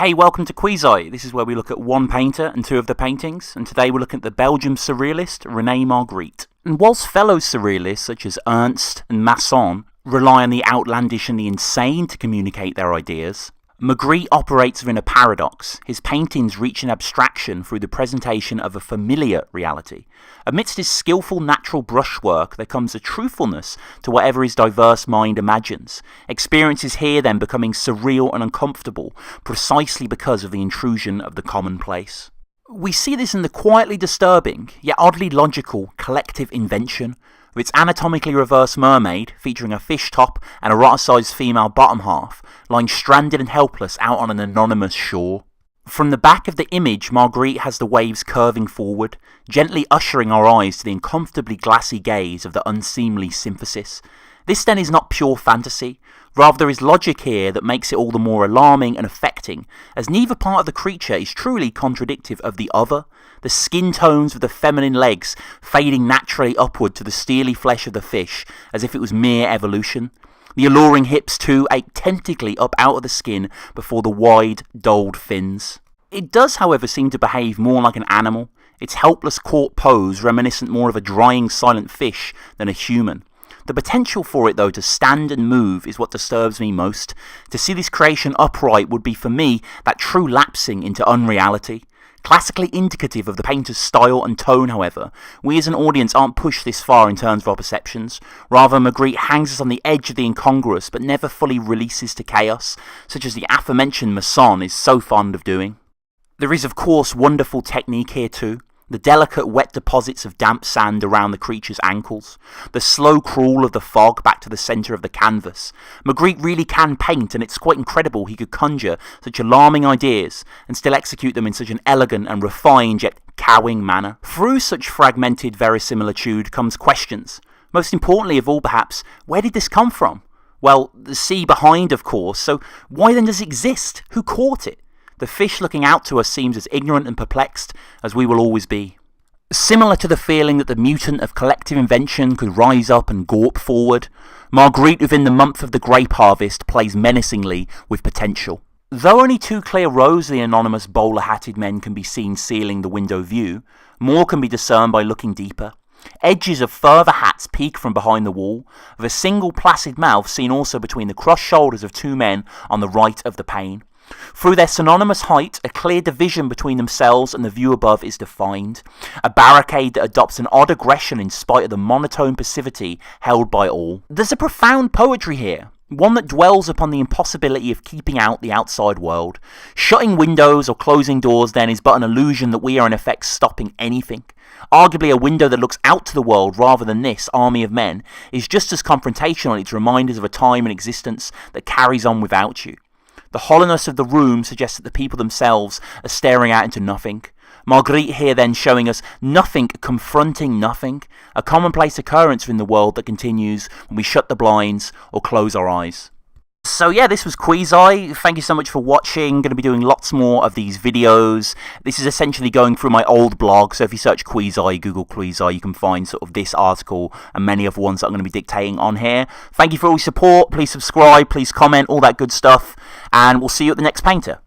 Hey, welcome to Quizeye. This is where we look at one painter and two of the paintings, and today we're looking at the Belgian surrealist Rene Magritte. And whilst fellow surrealists such as Ernst and Masson rely on the outlandish and the insane to communicate their ideas, Magritte operates within a paradox. His paintings reach an abstraction through the presentation of a familiar reality. Amidst his skillful natural brushwork, there comes a truthfulness to whatever his diverse mind imagines. Experiences here then becoming surreal and uncomfortable, precisely because of the intrusion of the commonplace. We see this in the quietly disturbing, yet oddly logical, collective invention, with its anatomically reversed mermaid, featuring a fish top and eroticized female bottom half, lying stranded and helpless out on an anonymous shore. From the back of the image, Magritte has the waves curving forward, gently ushering our eyes to the uncomfortably glassy gaze of the unseemly synthesis. This then is not pure fantasy, rather there is logic here that makes it all the more alarming and affecting, as neither part of the creature is truly contradictive of the other, the skin tones of the feminine legs fading naturally upward to the steely flesh of the fish, as if it was mere evolution. The alluring hips too ache tentatively up out of the skin before the wide, dulled fins. It does, however, seem to behave more like an animal, its helpless caught pose reminiscent more of a drying silent fish than a human. The potential for it, though, to stand and move is what disturbs me most. To see this creation upright would be, for me, that true lapsing into unreality. Classically indicative of the painter's style and tone, however, we as an audience aren't pushed this far in terms of our perceptions. Rather, Magritte hangs us on the edge of the incongruous, but never fully releases to chaos, such as the aforementioned Masson is so fond of doing. There is, of course, wonderful technique here too. The delicate wet deposits of damp sand around the creature's ankles, the slow crawl of the fog back to the centre of the canvas. Magritte really can paint, and it's quite incredible he could conjure such alarming ideas and still execute them in such an elegant and refined yet cowing manner. Through such fragmented verisimilitude comes questions. Most importantly of all perhaps, where did this come from? Well, the sea behind, of course, so why then does it exist? Who caught it? The fish looking out to us seems as ignorant and perplexed as we will always be. Similar to the feeling that the mutant of collective invention could rise up and gawp forward, Magritte within the month of the grape harvest plays menacingly with potential. Though only two clear rows of the anonymous bowler-hatted men can be seen sealing the window view, more can be discerned by looking deeper. Edges of further hats peek from behind the wall, with a single placid mouth seen also between the crossed shoulders of two men on the right of the pane. Through their synonymous height, a clear division between themselves and the view above is defined, a barricade that adopts an odd aggression in spite of the monotone passivity held by all. There's a profound poetry here, one that dwells upon the impossibility of keeping out the outside world. Shutting windows or closing doors then is but an illusion that we are in effect stopping anything. Arguably a window that looks out to the world rather than this army of men is just as confrontational in its reminders of a time in existence that carries on without you. The hollowness of the room suggests that the people themselves are staring out into nothing. Magritte here then showing us nothing confronting nothing, a commonplace occurrence in the world that continues when we shut the blinds or close our eyes. So yeah, this was Quizeye. Thank you so much for watching. Going to be doing lots more of these videos. This is essentially going through my old blog, so if you search Quizeye, Google Quizeye, you can find sort of this article and many other ones that I'm going to be dictating on here. Thank you for all your support. Please subscribe, please comment, all that good stuff, and we'll see you at the next painter.